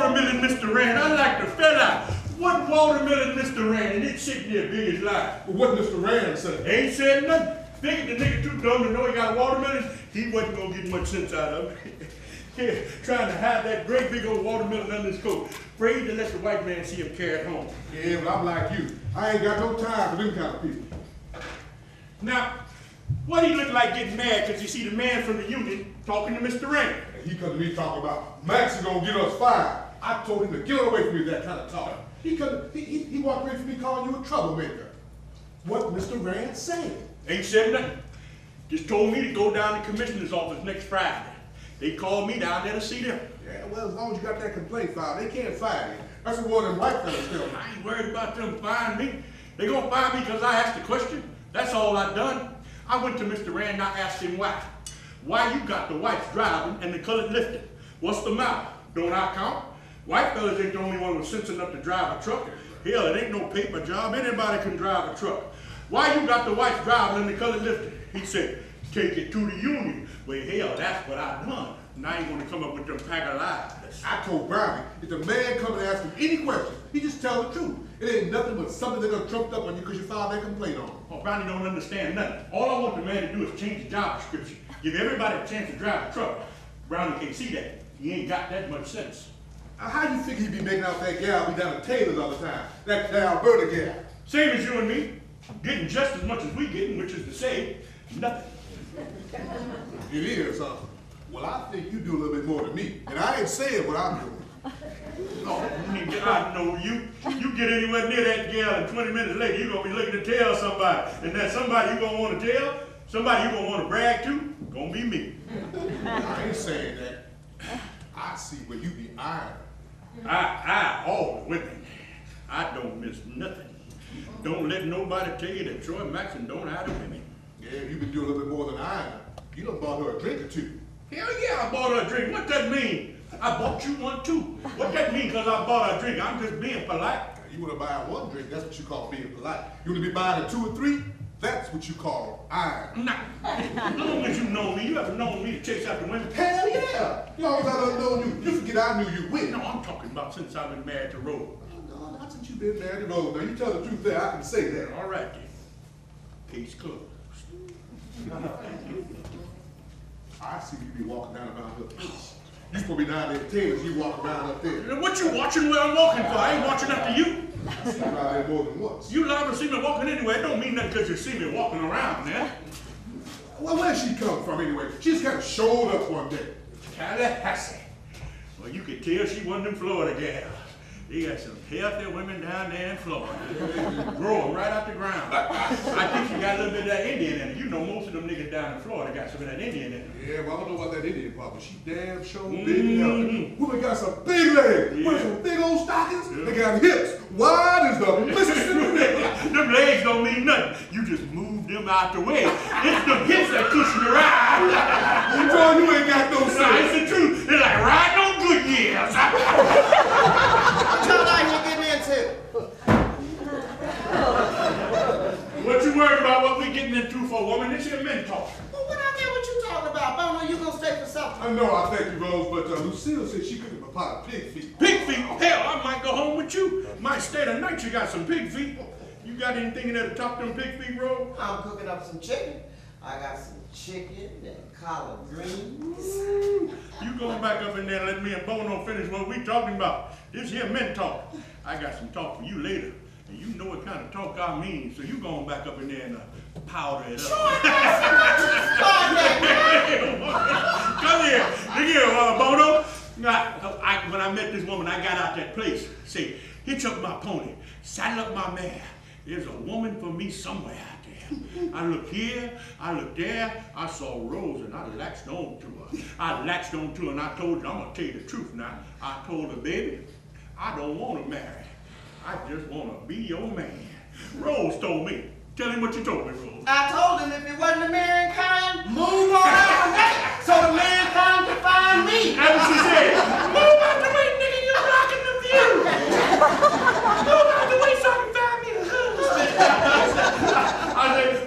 watermelon, Mr. Rand? I like to fell out. What watermelon, Mr. Rand? And it's sitting there big as life. Well, what Mr. Rand said? Ain't said nothing. Figured the nigga too dumb to know he got a watermelon. He wasn't gonna get much sense out of it. Here, trying to hide that great big old watermelon under his coat. Afraid to let the white man see him carry it home. Yeah, but I'm like you. I ain't got no time for them kind of people. Now, what he look like getting mad because you see the man from the union talking to Mr. Rand? And he come to me talking about Max is gonna get us fired. I told him to get away from me with that kind of talk. He walked away from me calling you a troublemaker. What Mr. Rand said? Ain't said nothing. Just told me to go down to the commissioner's office next Friday. They called me down there to see them. Yeah, well, as long as you got that complaint filed, they can't fire you. That's what one of them white fellas tell me. I ain't worried about them firing me. They gonna fire me because I asked the question. That's all I done. I went to Mr. Rand and I asked him why. Why you got the whites driving and the colored lifting? What's the matter? Don't I count? White fellas ain't the only one with sense enough to drive a truck. Hell, it ain't no paper job. Anybody can drive a truck. Why you got the whites driving and the colored lifting? He said, take it to the union. Well, hell, that's what I done. And I ain't gonna come up with them pack of lies. I told Brownie, if the man come and ask him any question, he just tell the truth. It ain't nothing but something that done trumped up on you because you filed that complaint on him. Oh, Brownie don't understand nothing. All I want the man to do is change the job description. Give everybody a chance to drive a truck. Brownie can't see that. He ain't got that much sense. How you think he be making out that gal be down at Taylor's all the time? That Alberta gal. Same as you and me. Getting just as much as we getting, which is to say, nothing. It is, huh? Well, I think you do a little bit more than me. And I ain't saying what I'm doing. Oh, nigga, I know you. You get anywhere near that gal and 20 minutes later, you're going to be looking to tell somebody. And that somebody you going to want to tell, somebody you going to want to brag to, going to be me. I ain't saying that. I see where you be iron. All the women. I don't miss nothing. Don't let nobody tell you that Troy Maxson don't hide the women. Yeah, you been doing a little bit more than I am. You done bought her a drink or two. Hell yeah, I bought her a drink. What that mean? I bought you one too. What that mean because I bought her a drink? I'm just being polite. You want to buy one drink, that's what you call being polite. You want to be buying a 2 or 3, that's what you call iron. Nah, as long as you know me, you ever known me to chase after women? Hell yeah! You always I done known you. You forget I knew you with. No, I'm talking about since I've been married to Rose. No, not since you've been married to Rose. Now, you tell the truth there, I can say that. All right then. Case closed. I see you be walking down around her place. You supposed to be down there at Taylor's, you walk around up there. What you watching where I'm walking for? I ain't watching after you. I see you around there more than once. You liable to see me walking anywhere. It don't mean nothing because you see me walking around there. Well, where'd she come from anyway? She just kind of showed up one day. Tallahassee. Well, you could tell she wasn't them Florida gals. They got some healthy women down there in Florida. Growing right out the ground. I think she got a little bit of that Indian in her. You know, most of them niggas down in Florida got some of that Indian in her. Yeah, well, I don't know about that Indian part, but she damn sure big and healthy. Women got some big legs. Yeah. With some big old stockings. Yeah. They got hips. Wide as the Mississippi River. Them legs don't mean nothing. You just move them out the way. It's the hips that cushion the ride. You know you ain't got no sense. No, it's the truth. It's like riding on good years. What y'all out here getting into? What you worried about what we getting into for, woman? This here men talk. Well, what I get what you talking about? Bono, you gonna stay for something? I know, I thank you, Rose, but Lucille said she cooking a pot of pig feet. Pig feet? Hell, I might go home with you. Might stay the night. You got some pig feet. You got anything in there to top them pig feet, Rose? I'm cooking up some chicken. I got some chicken and collard greens. You going back up in there and let me and Bono finish what we talking about. This here men talk. I got some talk for you later. And you know what kind of talk I mean. So you going back up in there and powder it up. Come here. Look here, Bono. When I met this woman, I got out that place. Say, hitch up my pony. Saddle up my mare. There's a woman for me somewhere out there. I look here, I look there, I saw Rose and I latched on to her. I latched on to her and I told you, I'm gonna tell you the truth now. I told her, baby, I don't want to marry. I just want to be your man. Rose told me. Tell him what you told me, Rose. I told him if it wasn't the mankind, move on out the way so the mankind can find me. That's what she said. Move out the way, nigga, you're blocking the view. Move out the way so I can find me a husband.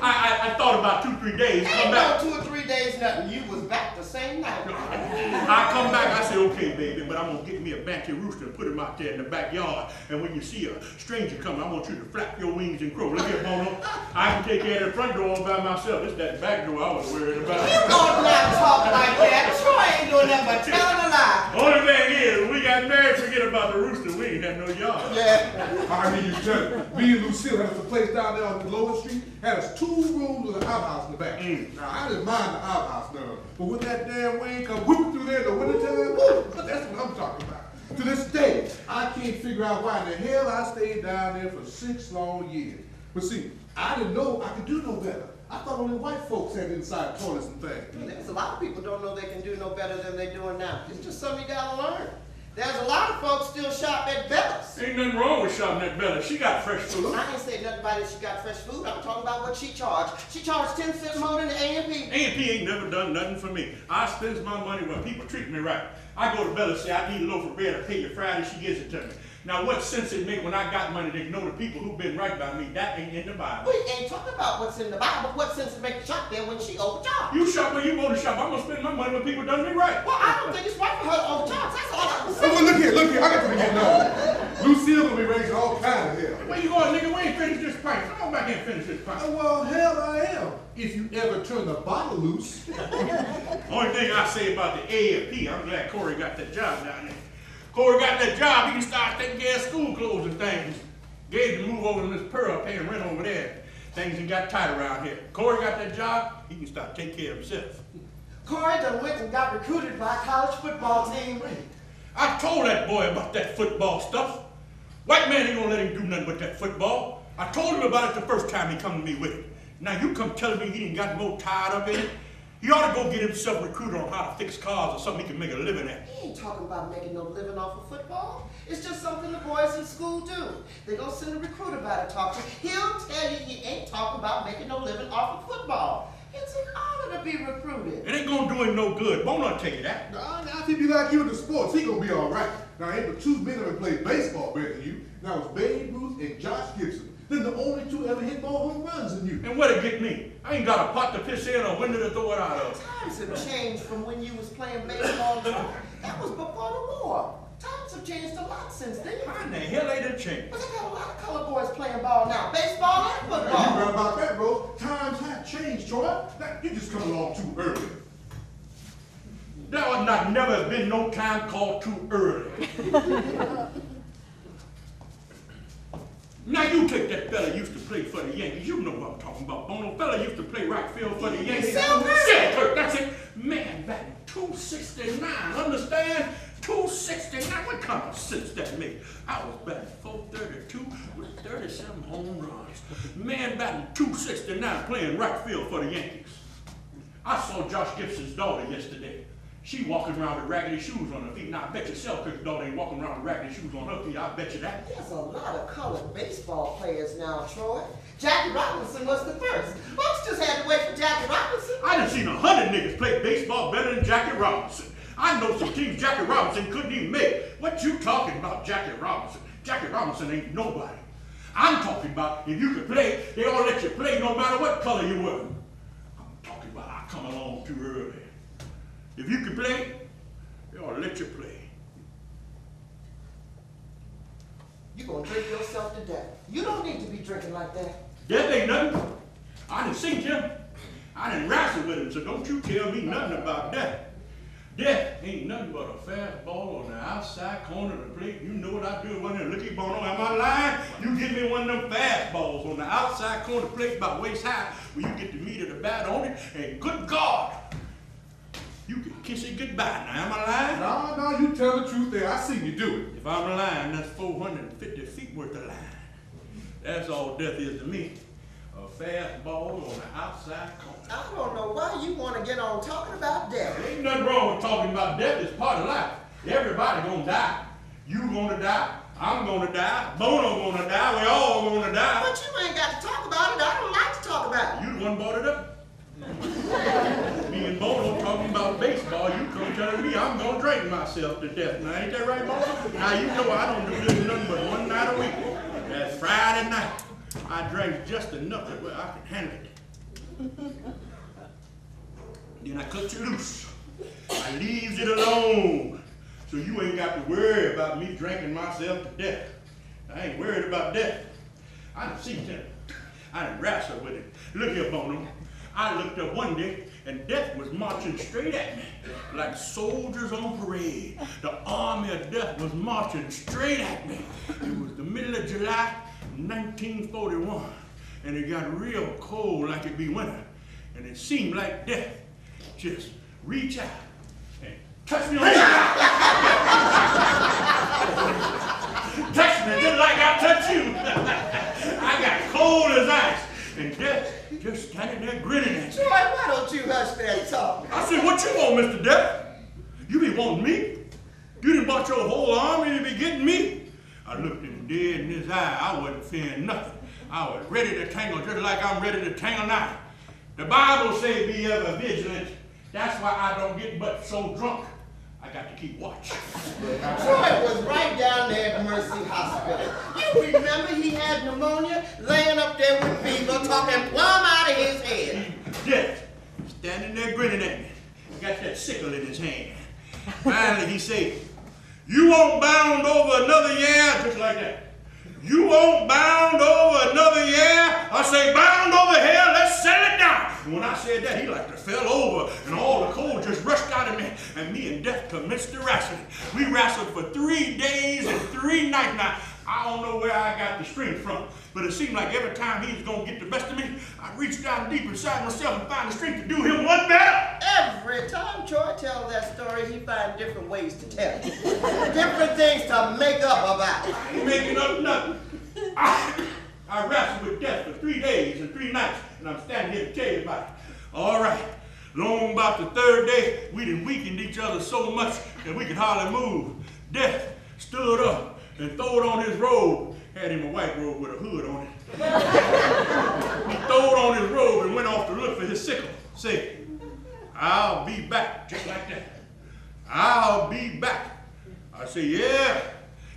I thought about 2-3 days. Come back. Ain't no 2 or 3 days, nothing. You was back the same night. I come back, I said, okay, baby, but I'm going to get get me a banty rooster and put him out there in the backyard. And when you see a stranger coming, I want you to flap your wings and crow. Look here, Bono. I can take care of the front door all by myself. It's that back door I was worried about. You don't not talk like that. Troy ain't doing nothing but telling a lie. Only thing is, when we got married, forget about the rooster. We ain't had no yard. Yeah. I hear you tell you. Me and Lucille had us a place down there on Lower Street, had us 2 rooms with an outhouse in the back. Now, I didn't mind the outhouse now, but when that damn wind come whipping through there in the wintertime, woo, that's what I'm talking about. To this day, I can't figure out why in the hell I stayed down there for 6 long years. But see, I didn't know I could do no better. I thought only white folks had inside toilets and things. There's a lot of people don't know they can do no better than they're doing now. It's just something you gotta learn. There's a lot of folks still shop at Bella's. Ain't nothing wrong with shopping at Bella. She got fresh food. I ain't saying nothing about it. She got fresh food. I'm talking about what she charged. She charged 10 cents more than the A&P. A&P ain't never done nothing for me. I spends my money when people treat me right. I go to Bella and say, I need a loaf of bread. I pay you Friday. She gives it to me. Now, what sense it make when I got money to ignore the people who've been right by me? That ain't in the Bible. We ain't talking about what's in the Bible. What sense it make the shop there when she overcharged? You shop when you go to shop. I'm gonna spend my money when people done me right. Well, I don't think it's right for her to overcharge. That's all I'm Oh, saying. well, look here, I got to get now. Lucille gonna be raising all kinds of hell. Where you going, nigga? We ain't finished this pint. Come on back here and finish this pint. Oh, well, hell I am. If you ever turn the bottle loose. Only thing I say about the A&P, I'm glad Corey got that job down there. Corey got that job, he can start taking care of school clothes and things. Gabe to move over to Miss Pearl, paying rent over there. Things done got tight around here. Corey got that job, he can start taking care of himself. Corey done went and got recruited by a college football team. I told that boy about that football stuff. White man ain't gonna let him do nothing but that football. I told him about it the first time he come to me with it. Now you come telling me he didn't got more tied up in it. He ought to go get himself recruited on how to fix cars or something he can make a living at. He ain't talking about making no living off of football. It's just something the boys in school do. They gonna send a recruiter by to talk to him. He'll tell you he ain't talking about making no living off of football. It's an honor to be recruited. It ain't gonna do him no good. Won't I tell you that? Now, if he be like you in the sports, he gonna be all right. Now, ain't but 2 men ever played baseball better than you. Now, it's Babe Ruth and Josh Gibson. Then the only 2 ever hit more home runs than you. And what'd it get me? I ain't got a pot to piss in or window to throw it out of. Times have changed from when you was playing baseball. That was before the war. Times have changed a lot since then. How in the hell they done changed? But they got a lot of colored boys playing ball now. Baseball and Now, you football. right about that, bro. Times have changed, Troy. Now, you just come along too early. There ought not never have been no time called too early. Now you take that fella used to play for the Yankees. You know what I'm talking about. Bono fella used to play right field for the Yankees. Selkirk. That's it. Man, back in 269, understand? 269, what kind of sense that made? I was batting 432 with 37 home runs. Man, batting 269 playing right field for the Yankees. I saw Josh Gibson's daughter yesterday. She walking around with raggedy shoes on her feet. Now, I bet you Selkirk's daughter ain't walking around with raggedy shoes on her feet. I bet you that. There's a lot of colored baseball players now, Troy. Jackie Robinson was the first. Folks just had to wait for Jackie Robinson. I done seen 100 niggas play baseball better than Jackie Robinson. I know some teams Jackie Robinson couldn't even make. What you talking about, Jackie Robinson? Jackie Robinson ain't nobody. I'm talking about if you could play, they all let you play no matter what color you were. I'm talking about I come along too early. If you can play, they ought to let you play. You're gonna drink yourself to death. You don't need to be drinking like that. Death ain't nothing. I done seen him. I done wrestled with him, so don't you tell me nothing about death. Death ain't nothing but a fastball on the outside corner of the plate. You know what I do when I look at Bono. Am I lying? You give me one of them fastballs on the outside corner of the plate about waist high where you get the meat of the bat on it, and good God, you can kiss it goodbye. Now, am I lying? No, you tell the truth there. I seen you do it. If I'm lying, that's 450 feet worth of line. That's all death is to me. A fastball on the outside corner. I don't know why you want to get on talking about death. Ain't nothing wrong with talking about death. It's part of life. Everybody gonna die. You gonna die. I'm gonna die. Bono gonna die. We all gonna die. But you ain't got to talk about it. I don't like to talk about it. You the one brought it up. Me and Bono talking about baseball. You come telling me I'm gonna drink myself to death. Now ain't that right, Bono? Now you know I don't do this nothing but one night a week. That's Friday night. I drank just enough that I can handle it. Then I cut you loose. I leaves it alone. So you ain't got to worry about me drinking myself to death. I ain't worried about death. I done seen him. I done wrestled with him. Look here, Bono. I looked up one day and death was marching straight at me like soldiers on parade. The army of death was marching straight at me. It was the middle of July 1941 and it got real cold like it be winter. And it seemed like death just reach out and touch me on the eye. Touch me just like I touch you. I got cold as ice. And death just standing there grinning at me. Troy, why don't you hush that talk? I said, what you want, Mr. Death? You be wanting me? You done bought your whole army to be getting me? I looked him dead in his eye. I wasn't fearing nothing. I was ready to tangle just like I'm ready to tangle now. The Bible say be ever vigilant. That's why I don't get but so drunk. I got to keep watch. Troy was right down there at Mercy Hospital. You remember he had pneumonia, laying up there with fever, talking plumb out of his head. Death, standing there grinning at me. He got that sickle in his hand. Finally he said, you won't bound over another year, just like that. You won't bound over another year. I say, bound over here, let's settle it down. And when I said that, he like to fell over, and all the cold just rushed out of me, and me and Death commenced to wrestling. We wrestled for 3 days and 3 nights. Now, I don't know where I got the strength from, but it seemed like every time he was going to get the best of me, I reached down deep inside myself and find the strength to do him one better. Every time Troy tells that story, he finds different ways to tell it. Different things to make up about it. I ain't making up nothing. I wrestled with Death for 3 days and 3 nights, and I'm standing here to tell you about it. All right. Long about the 3rd day, we done weakened each other so much that we could hardly move. Death stood up and throwed on his robe. Had him a white robe with a hood on it. He throwed on his robe and went off to look for his sickle. Say, I'll be back, just like that. I'll be back. I say, yeah,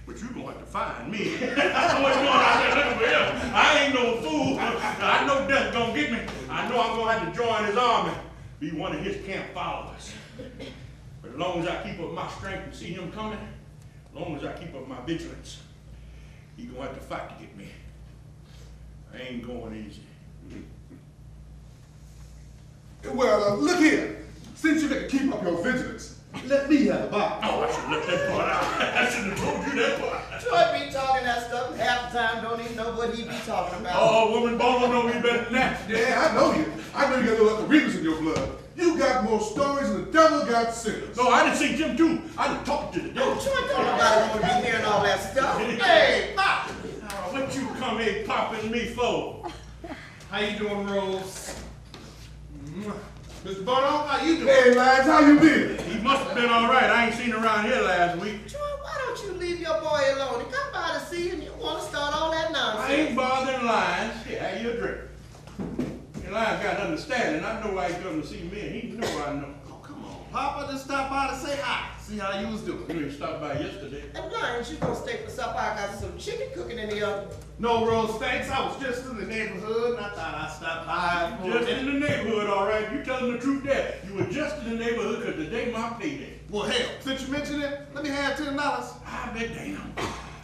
but you're going to have to find me. I know what's going on out there looking for him. I ain't no fool. I know Death's going to get me. I know I'm going to have to join his army, be one of his camp followers. But as long as I keep up my strength and see him coming, as long as I keep up my vigilance, he's going to have to fight to get me. I ain't going easy. Well, look here. Since you can keep up your vigilance, let me have the box. Oh, I should have left that part out. I shouldn't have told you that part. Troy be talking that stuff, and half the time don't even know what he be talking about. Oh, woman, Bono know me better than that. Yeah, I know you. I know you got a little weakness in your blood. You got more stories than the devil got sinners. No, I didn't see Jim too. I done talked to the devil. Troy, don't nobody want to be hearing all that stuff. Hey, Pop! What you come here popping me for? How you doing, Rose? Mr. Bono, how you doing? Hey, lads, how you been? He must have been all right. I ain't seen him around here last week. Troy, why don't you leave your boy alone? He come by to see you and you want to start all that nonsense. I ain't bothering Lions. Yeah, how you a drink? And Lions got understanding. I know why he come to see me, and he know I know. Oh, come on, Papa. Just stop by to say hi. See how you was doing. You ain't stopped by yesterday. And Lions, you gonna stay for supper? I got some chicken cooking in the oven. No, Rose, thanks. I was just in the neighborhood, and I thought I'd stop by. Just in the neighborhood, all right. You telling the truth there. You were just in the neighborhood because today my payday. Well, hell, since you mentioned it, let me have $10. I bet damn.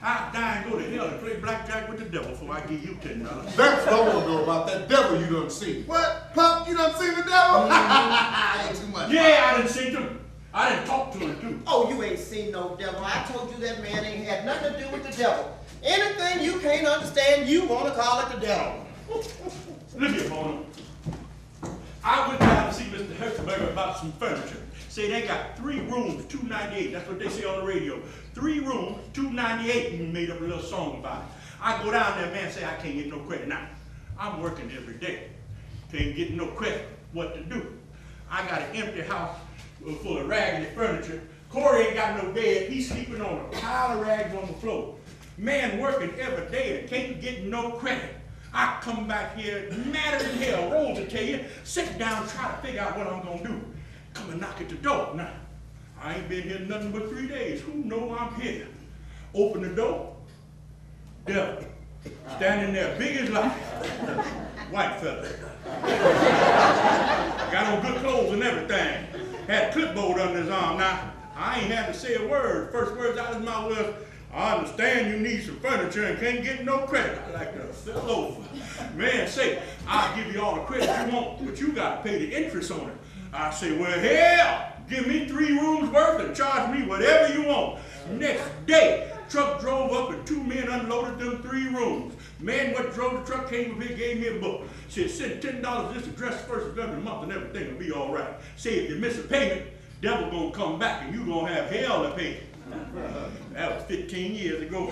I'd die and go to hell and play blackjack with the devil before I give you $10. That's what I want to know about that devil you done seen. What? Pop, you done seen the devil? Ain't too much. Yeah, I done seen him. I done talked to him too. Oh, you ain't seen no devil. I told you that man ain't had nothing to do with the devil. Anything you can't understand, you want to call it the devil. Look here, Bono. I went down to see Mr. Hertzberger about some furniture. Say they got 3 rooms, $298. That's what they say on the radio. 3 rooms, $298. Even made up a little song about it. I go down there, man, say I can't get no credit. Now, I'm working every day. Can't get no credit. What to do? I got an empty house full of raggedy furniture. Corey ain't got no bed. He's sleeping on a pile of rags on the floor. Man working every day and can't get no credit. I come back here madder than hell. Rose will tell you, sit down, try to figure out what I'm gonna do. Come and knock at the door. Now, I ain't been here nothing but 3 days. Who know I'm here? Open the door. Devil. Standing there, big as life. White fella. Got on good clothes and everything. Had a clipboard under his arm. Now, I ain't had to say a word. First words out of his mouth was, I understand you need some furniture and can't get no credit. I like to fell over. Man, say, I'll give you all the credit you want, but you got to pay the interest on it. I say, well, hell, give me 3 rooms worth and charge me whatever you want. Next day, truck drove up and 2 men unloaded them 3 rooms. Man, what drove the truck came up here, gave me a book. Said, send $10 to this address first of every month and everything will be all right. Say, if you miss a payment, devil gonna come back and you gonna have hell to pay. That was 15 years ago.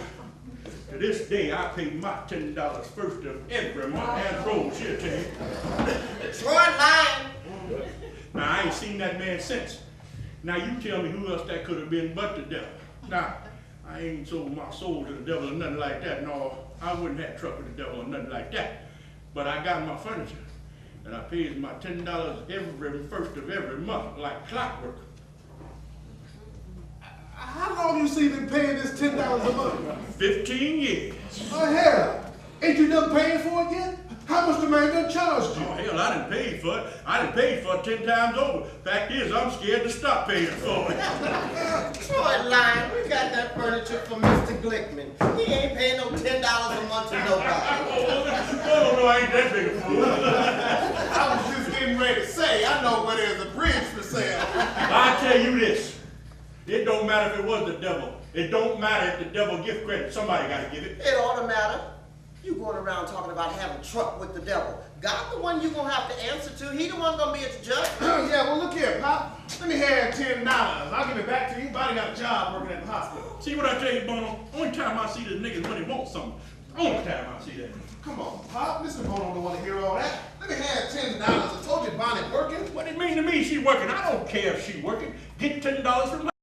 To this day, I pay my $10 first of every month. As Rose here tell you. Troy lying. Now, I ain't seen that man since. Now, you tell me who else that could have been but the devil. Now, I ain't sold my soul to the devil or nothing like that. No, I wouldn't have truck with the devil or nothing like that. But I got my furniture, and I pays my $10 every first of every month like clockwork. How long you see been paying this $10 a month? 15 years. Oh, hell. Ain't you done paying for it yet? How much the man done charged you? Oh, hell, I done paid for it. I done paid for it 10 times over. Fact is, I'm scared to stop paying for it. Troy lying. We got that furniture from Mr. Glickman. He ain't paying no $10 a month to nobody. Oh, no, I ain't that big a fool. I was just getting ready to say, I know where there's a bridge for sale. I tell you this. It don't matter if it was the devil. It don't matter if the devil give credit. Somebody got to give it. It ought to matter. You going around talking about having truck with the devil. God the one you gonna have to answer to. He the one gonna be at the judge. Yeah, well, look here, Pop. Let me have $10. I'll give it back to you. Body got a job working at the hospital. See what I tell you, Bono? Only time I see this niggas when they want something. Only time I see that. Come on, Pop. Mr. Bono don't want to hear all that. Let me have $10. I told you Bonnie working. What it mean to me she working? I don't care if she working. Get $10 from